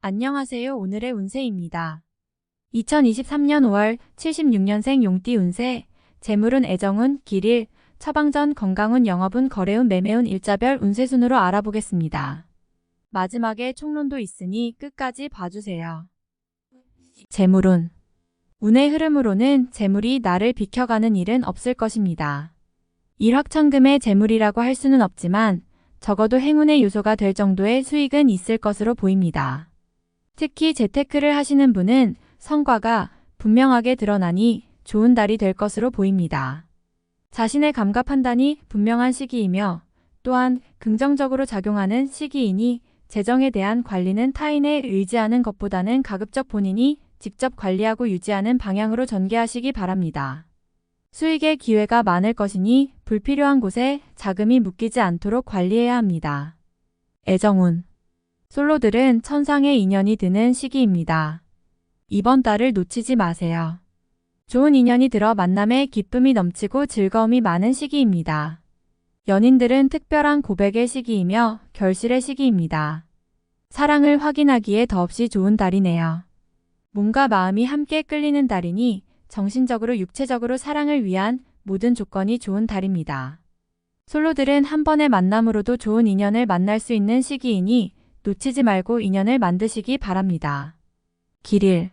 안녕하세요. 오늘의 운세입니다. 2023년 5월 76년생 용띠 운세, 재물운, 애정운, 길일, 처방전, 건강운, 영업운, 거래운, 매매운, 일자별 운세 순으로 알아보겠습니다. 마지막에 총론도 있으니 끝까지 봐주세요. 재물운. 운의 흐름으로는 재물이 나를 비켜가는 일은 없을 것입니다. 일확천금의 재물이라고 할 수는 없지만 적어도 행운의 요소가 될 정도의 수익은 있을 것으로 보입니다. 특히 재테크를 하시는 분은 성과가 분명하게 드러나니 좋은 달이 될 것으로 보입니다. 자신의 감과 판단이 분명한 시기이며 또한 긍정적으로 작용하는 시기이니 재정에 대한 관리는 타인에 의지하는 것보다는 가급적 본인이 직접 관리하고 유지하는 방향으로 전개하시기 바랍니다. 수익의 기회가 많을 것이니 불필요한 곳에 자금이 묶이지 않도록 관리해야 합니다. 애정운. 솔로들은 천상의 인연이 드는 시기입니다. 이번 달을 놓치지 마세요. 좋은 인연이 들어 만남에 기쁨이 넘치고 즐거움이 많은 시기입니다. 연인들은 특별한 고백의 시기이며 결실의 시기입니다. 사랑을 확인하기에 더없이 좋은 달이네요. 몸과 마음이 함께 끌리는 달이니 정신적으로 육체적으로 사랑을 위한 모든 조건이 좋은 달입니다. 솔로들은 한 번의 만남으로도 좋은 인연을 만날 수 있는 시기이니 놓치지 말고 인연을 만드시기 바랍니다. 길일.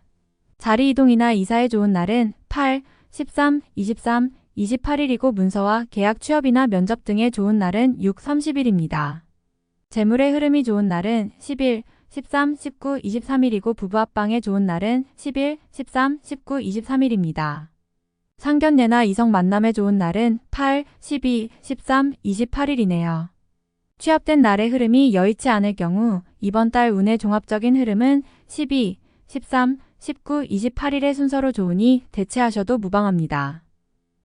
자리 이동이나 이사에 좋은 날은 8, 13, 23, 28일이고 문서와 계약 취업이나 면접 등의 좋은 날은 6, 30일입니다. 재물의 흐름이 좋은 날은 11, 13, 19, 23일이고 부부 합방에 좋은 날은 11, 13, 19, 23일입니다. 상견례나 이성 만남에 좋은 날은 8, 12, 13, 28일이네요. 취업된 날의 흐름이 여의치 않을 경우 이번 달 운의 종합적인 흐름은 12, 13, 19, 28일의 순서로 좋으니 대체하셔도 무방합니다.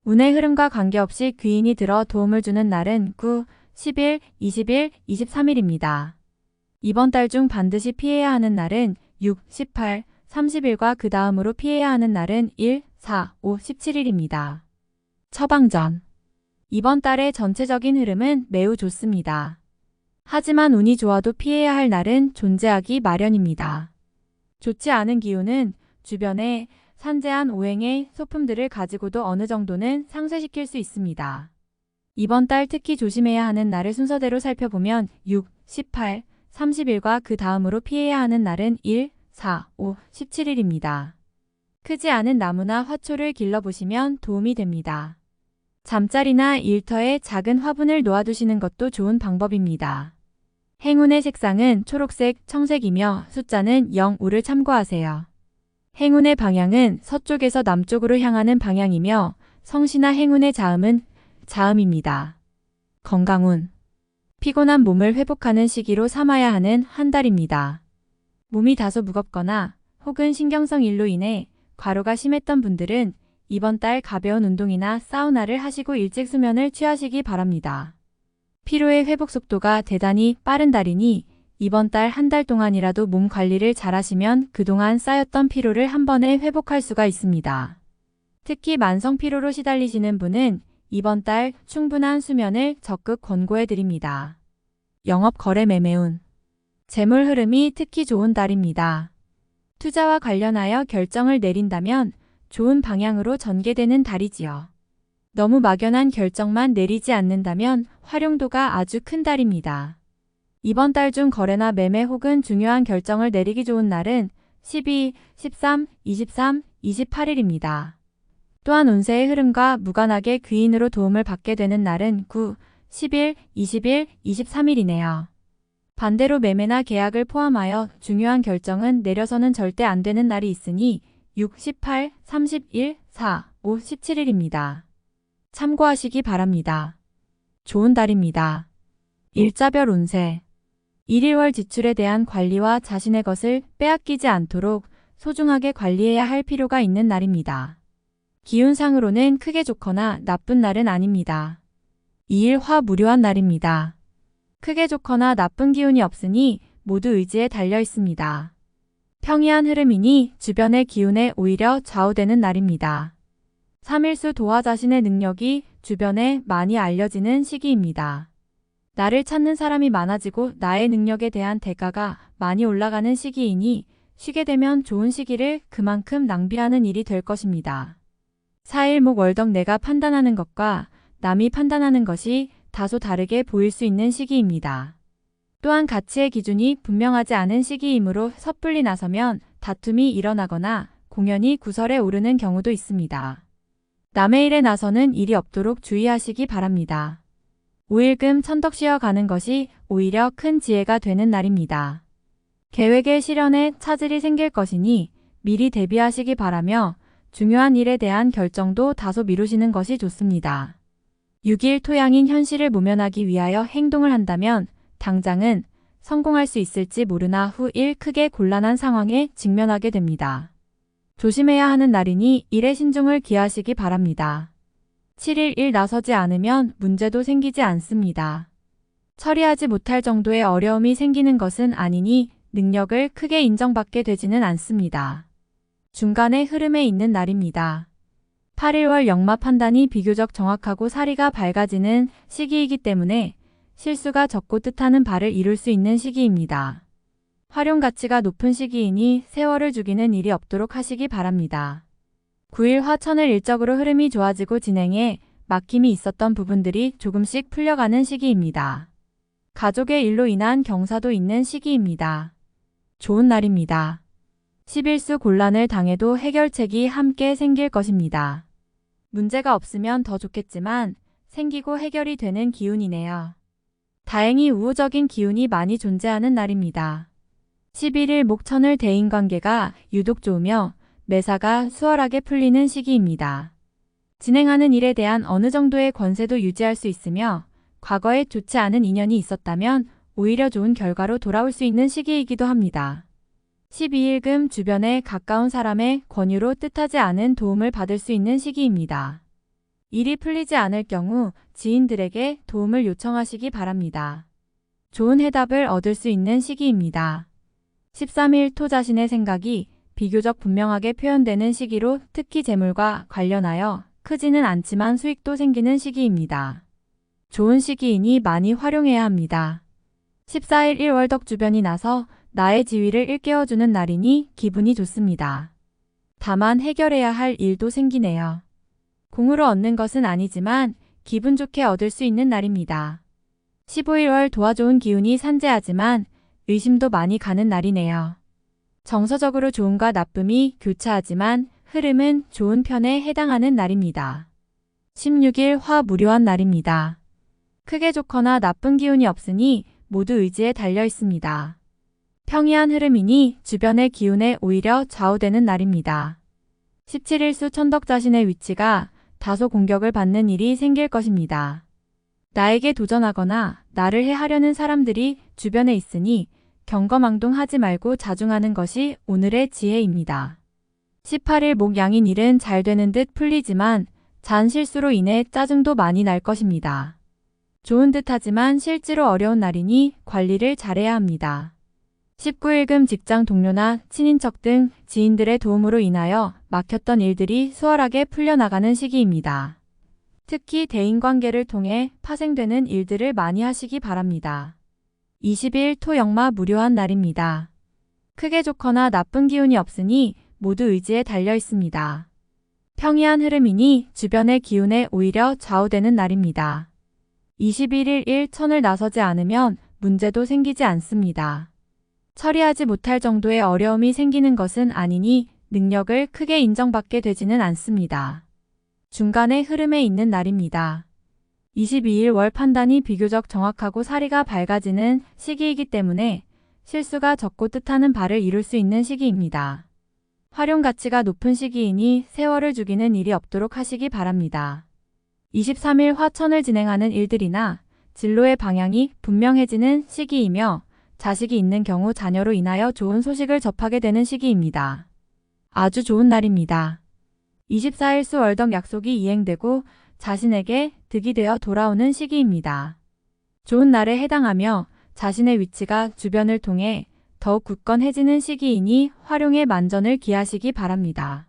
운의 흐름과 관계없이 귀인이 들어 도움을 주는 날은 9, 11, 20일, 23일입니다. 이번 달 중 반드시 피해야 하는 날은 6, 18, 30일과 그 다음으로 피해야 하는 날은 1, 4, 5, 17일입니다. 처방전. 이번 달의 전체적인 흐름은 매우 좋습니다. 하지만 운이 좋아도 피해야 할 날은 존재하기 마련입니다. 좋지 않은 기운은 주변에 산재한 오행의 소품들을 가지고도 어느 정도는 상쇄시킬 수 있습니다. 이번 달 특히 조심해야 하는 날을 순서대로 살펴보면 6, 18, 30일과 그 다음으로 피해야 하는 날은 1, 4, 5, 17일입니다. 크지 않은 나무나 화초를 길러보시면 도움이 됩니다. 잠자리나 일터에 작은 화분을 놓아두시는 것도 좋은 방법입니다. 행운의 색상은 초록색, 청색이며 숫자는 0, 5를 참고하세요. 행운의 방향은 서쪽에서 남쪽으로 향하는 방향이며 성씨나 행운의 자음은 자음입니다. 건강운. 피곤한 몸을 회복하는 시기로 삼아야 하는 한 달입니다. 몸이 다소 무겁거나 혹은 신경성 일로 인해 과로가 심했던 분들은 이번 달 가벼운 운동이나 사우나를 하시고 일찍 수면을 취하시기 바랍니다. 피로의 회복 속도가 대단히 빠른 달이니 이번 달 한 달 동안이라도 몸 관리를 잘하시면 그동안 쌓였던 피로를 한 번에 회복할 수가 있습니다. 특히 만성 피로로 시달리시는 분은 이번 달 충분한 수면을 적극 권고해 드립니다. 영업, 거래, 매매운. 재물 흐름이 특히 좋은 달입니다. 투자와 관련하여 결정을 내린다면 좋은 방향으로 전개되는 달이지요. 너무 막연한 결정만 내리지 않는다면 활용도가 아주 큰 달입니다. 이번 달 중 거래나 매매 혹은 중요한 결정을 내리기 좋은 날은 12, 13, 23, 28일입니다. 또한 운세의 흐름과 무관하게 귀인으로 도움을 받게 되는 날은 9, 10일, 20일, 23일이네요. 반대로 매매나 계약을 포함하여 중요한 결정은 내려서는 절대 안 되는 날이 있으니 6, 18, 31, 4, 5, 17일입니다. 참고하시기 바랍니다. 좋은 달입니다. 일자별 운세. 일일월 지출에 대한 관리와 자신의 것을 빼앗기지 않도록 소중하게 관리해야 할 필요가 있는 날입니다. 기운상으로는 크게 좋거나 나쁜 날은 아닙니다. 2일 화무료한 날입니다. 크게 좋거나 나쁜 기운이 없으니 모두 의지에 달려 있습니다. 평이한 흐름이니 주변의 기운에 오히려 좌우되는 날입니다. 3일수 도화 자신의 능력이 주변에 많이 알려지는 시기입니다. 나를 찾는 사람이 많아지고 나의 능력에 대한 대가가 많이 올라가는 시기이니 쉬게 되면 좋은 시기를 그만큼 낭비하는 일이 될 것입니다. 4.1목 월덕 내가 판단하는 것과 남이 판단하는 것이 다소 다르게 보일 수 있는 시기입니다. 또한 가치의 기준이 분명하지 않은 시기이므로 섣불리 나서면 다툼이 일어나거나 공연이 구설에 오르는 경우도 있습니다. 남의 일에 나서는 일이 없도록 주의하시기 바랍니다. 5일금 천덕 쉬어 가는 것이 오히려 큰 지혜가 되는 날입니다. 계획의 실현에 차질이 생길 것이니 미리 대비하시기 바라며 중요한 일에 대한 결정도 다소 미루시는 것이 좋습니다. 6일 토양인 현실을 모면하기 위하여 행동을 한다면 당장은 성공할 수 있을지 모르나 후 일 크게 곤란한 상황에 직면하게 됩니다. 조심해야 하는 날이니 일에 신중을 기하시기 바랍니다. 7일 일 나서지 않으면 문제도 생기지 않습니다. 처리하지 못할 정도의 어려움이 생기는 것은 아니니 능력을 크게 인정받게 되지는 않습니다. 중간의 흐름에 있는 날입니다. 8일월 역마 판단이 비교적 정확하고 사리가 밝아지는 시기이기 때문에 실수가 적고 뜻하는 바를 이룰 수 있는 시기입니다. 활용 가치가 높은 시기이니 세월을 죽이는 일이 없도록 하시기 바랍니다. 9일 화천을 일적으로 흐름이 좋아지고 진행에 막힘이 있었던 부분들이 조금씩 풀려가는 시기입니다. 가족의 일로 인한 경사도 있는 시기입니다. 좋은 날입니다. 11수 곤란을 당해도 해결책이 함께 생길 것입니다. 문제가 없으면 더 좋겠지만 생기고 해결이 되는 기운이네요. 다행히 우호적인 기운이 많이 존재하는 날입니다. 11일 목천을 대인관계가 유독 좋으며 매사가 수월하게 풀리는 시기입니다. 진행하는 일에 대한 어느 정도의 권세도 유지할 수 있으며 과거에 좋지 않은 인연이 있었다면 오히려 좋은 결과로 돌아올 수 있는 시기이기도 합니다. 12일금 주변에 가까운 사람의 권유로 뜻하지 않은 도움을 받을 수 있는 시기입니다. 일이 풀리지 않을 경우 지인들에게 도움을 요청하시기 바랍니다. 좋은 해답을 얻을 수 있는 시기입니다. 13일 토 자신의 생각이 비교적 분명하게 표현되는 시기로 특히 재물과 관련하여 크지는 않지만 수익도 생기는 시기입니다. 좋은 시기이니 많이 활용해야 합니다. 14일 1월덕 주변이 나서 나의 지위를 일깨워주는 날이니 기분이 좋습니다. 다만 해결해야 할 일도 생기네요. 공으로 얻는 것은 아니지만 기분 좋게 얻을 수 있는 날입니다. 15일월 도와좋은 기운이 산재하지만 의심도 많이 가는 날이네요. 정서적으로 좋음과 나쁨이 교차하지만 흐름은 좋은 편에 해당하는 날입니다. 16일 화 무료한 날입니다. 크게 좋거나 나쁜 기운이 없으니 모두 의지에 달려 있습니다. 평이한 흐름이니 주변의 기운에 오히려 좌우되는 날입니다. 17일 수 천덕 자신의 위치가 다소 공격을 받는 일이 생길 것입니다. 나에게 도전하거나 나를 해하려는 사람들이 주변에 있으니 경거망동하지 말고 자중하는 것이 오늘의 지혜입니다. 18일 목 양인 일은 잘 되는 듯 풀리지만 잔 실수로 인해 짜증도 많이 날 것입니다. 좋은 듯 하지만 실제로 어려운 날이니 관리를 잘해야 합니다. 19일금 직장 동료나 친인척 등 지인들의 도움으로 인하여 막혔던 일들이 수월하게 풀려나가는 시기입니다. 특히 대인관계를 통해 파생되는 일들을 많이 하시기 바랍니다. 20일 토 역마 무료한 날입니다. 크게 좋거나 나쁜 기운이 없으니 모두 의지에 달려 있습니다. 평이한 흐름이니 주변의 기운에 오히려 좌우되는 날입니다. 21일 1천을 나서지 않으면 문제도 생기지 않습니다. 처리하지 못할 정도의 어려움이 생기는 것은 아니니 능력을 크게 인정받게 되지는 않습니다. 중간의 흐름에 있는 날입니다. 22일 월 판단이 비교적 정확하고 사리가 밝아지는 시기이기 때문에 실수가 적고 뜻하는 바를 이룰 수 있는 시기입니다. 활용 가치가 높은 시기이니 세월을 죽이는 일이 없도록 하시기 바랍니다. 23일 화천을 진행하는 일들이나 진로의 방향이 분명해지는 시기이며 자식이 있는 경우 자녀로 인하여 좋은 소식을 접하게 되는 시기입니다. 아주 좋은 날입니다. 24일 수 월덕 약속이 이행되고 자신에게 득이 되어 돌아오는 시기입니다. 좋은 날에 해당하며 자신의 위치가 주변을 통해 더욱 굳건해지는 시기이니 활용에 만전을 기하시기 바랍니다.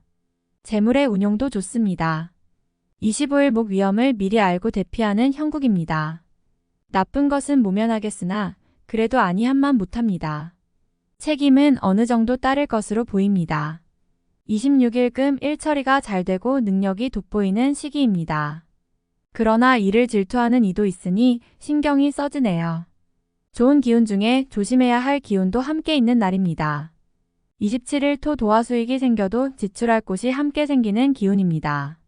재물의 운용도 좋습니다. 25일 목 위험을 미리 알고 대피하는 형국입니다. 나쁜 것은 모면하겠으나 그래도 아니함만 못합니다. 책임은 어느 정도 따를 것으로 보입니다. 26일금 일처리가 잘 되고 능력이 돋보이는 시기입니다. 그러나 이를 질투하는 이도 있으니 신경이 써지네요. 좋은 기운 중에 조심해야 할 기운도 함께 있는 날입니다. 27일 토 도화수익이 생겨도 지출할 곳이 함께 생기는 기운입니다.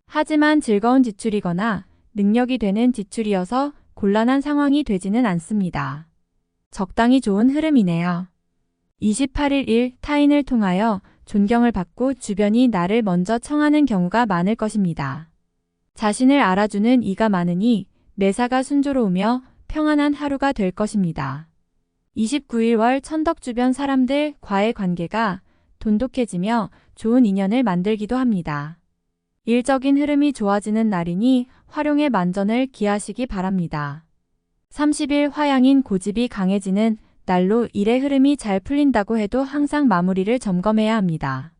하지만 즐거운 지출이거나 능력이 되는 지출이어서 곤란한 상황이 되지는 않습니다. 적당히 좋은 흐름이네요. 28일 일 타인을 통하여 존경을 받고 주변이 나를 먼저 청하는 경우가 많을 것입니다. 자신을 알아주는 이가 많으니 매사가 순조로우며 평안한 하루가 될 것입니다. 29일 월 천덕 주변 사람들과의 관계가 돈독해지며 좋은 인연을 만들기도 합니다. 일적인 흐름이 좋아지는 날이니 활용의 만전을 기하시기 바랍니다. 30일 화양인 고집이 강해지는 날로 일의 흐름이 잘 풀린다고 해도 항상 마무리를 점검해야 합니다.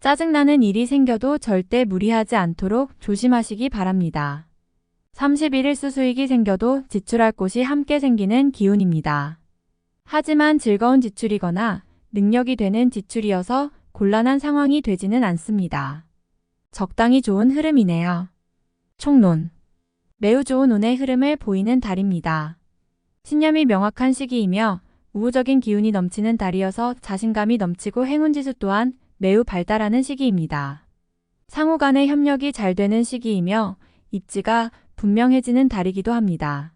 짜증나는 일이 생겨도 절대 무리하지 않도록 조심하시기 바랍니다. 31일 수수익이 생겨도 지출할 곳이 함께 생기는 기운입니다. 하지만 즐거운 지출이거나 능력이 되는 지출이어서 곤란한 상황이 되지는 않습니다. 적당히 좋은 흐름이네요. 총론. 매우 좋은 운의 흐름을 보이는 달입니다. 신념이 명확한 시기이며 우호적인 기운이 넘치는 달이어서 자신감이 넘치고 행운지수 또한 매우 발달하는 시기입니다. 상호 간의 협력이 잘 되는 시기이며 입지가 분명해지는 달이기도 합니다.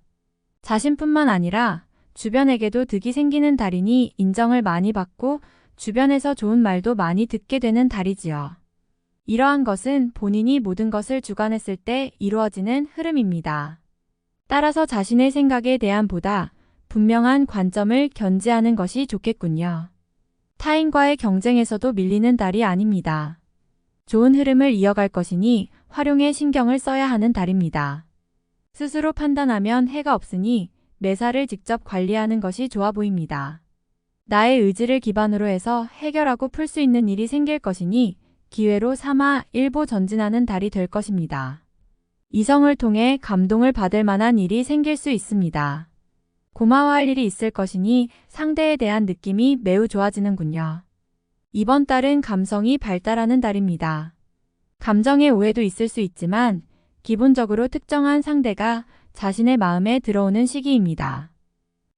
자신뿐만 아니라 주변에게도 득이 생기는 달이니 인정을 많이 받고 주변에서 좋은 말도 많이 듣게 되는 달이지요. 이러한 것은 본인이 모든 것을 주관했을 때 이루어지는 흐름입니다. 따라서 자신의 생각에 대한 보다 분명한 관점을 견지하는 것이 좋겠군요. 타인과의 경쟁에서도 밀리는 달이 아닙니다. 좋은 흐름을 이어갈 것이니 활용에 신경을 써야 하는 달입니다. 스스로 판단하면 해가 없으니 매사를 직접 관리하는 것이 좋아 보입니다. 나의 의지를 기반으로 해서 해결하고 풀 수 있는 일이 생길 것이니 기회로 삼아 일보 전진하는 달이 될 것입니다. 이성을 통해 감동을 받을 만한 일이 생길 수 있습니다. 고마워할 일이 있을 것이니 상대에 대한 느낌이 매우 좋아지는군요. 이번 달은 감성이 발달하는 달입니다. 감정의 오해도 있을 수 있지만 기본적으로 특정한 상대가 자신의 마음에 들어오는 시기입니다.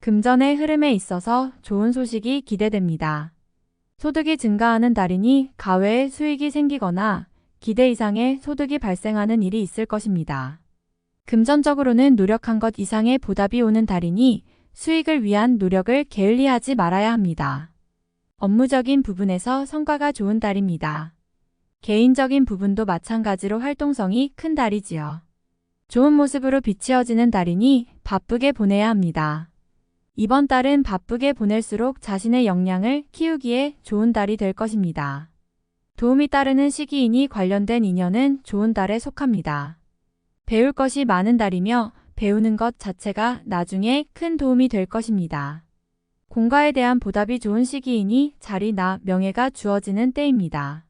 금전의 흐름에 있어서 좋은 소식이 기대됩니다. 소득이 증가하는 달이니 가외에 수익이 생기거나 기대 이상의 소득이 발생하는 일이 있을 것입니다. 금전적으로는 노력한 것 이상의 보답이 오는 달이니 수익을 위한 노력을 게을리하지 말아야 합니다. 업무적인 부분에서 성과가 좋은 달입니다. 개인적인 부분도 마찬가지로 활동성이 큰 달이지요. 좋은 모습으로 비치어지는 달이니 바쁘게 보내야 합니다. 이번 달은 바쁘게 보낼수록 자신의 역량을 키우기에 좋은 달이 될 것입니다. 도움이 따르는 시기이니 관련된 인연은 좋은 달에 속합니다. 배울 것이 많은 달이며 배우는 것 자체가 나중에 큰 도움이 될 것입니다. 공과에 대한 보답이 좋은 시기이니 자리나 명예가 주어지는 때입니다.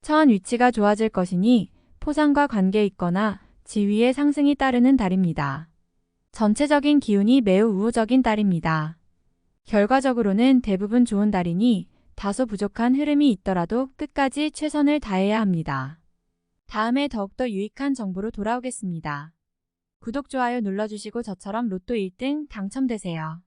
처한 위치가 좋아질 것이니 포상과 관계 있거나 지위의 상승이 따르는 달입니다. 전체적인 기운이 매우 우호적인 달입니다. 결과적으로는 대부분 좋은 달이니 다소 부족한 흐름이 있더라도 끝까지 최선을 다해야 합니다. 다음에 더욱더 유익한 정보로 돌아오겠습니다. 구독, 좋아요 눌러주시고 저처럼 로또 1등 당첨되세요.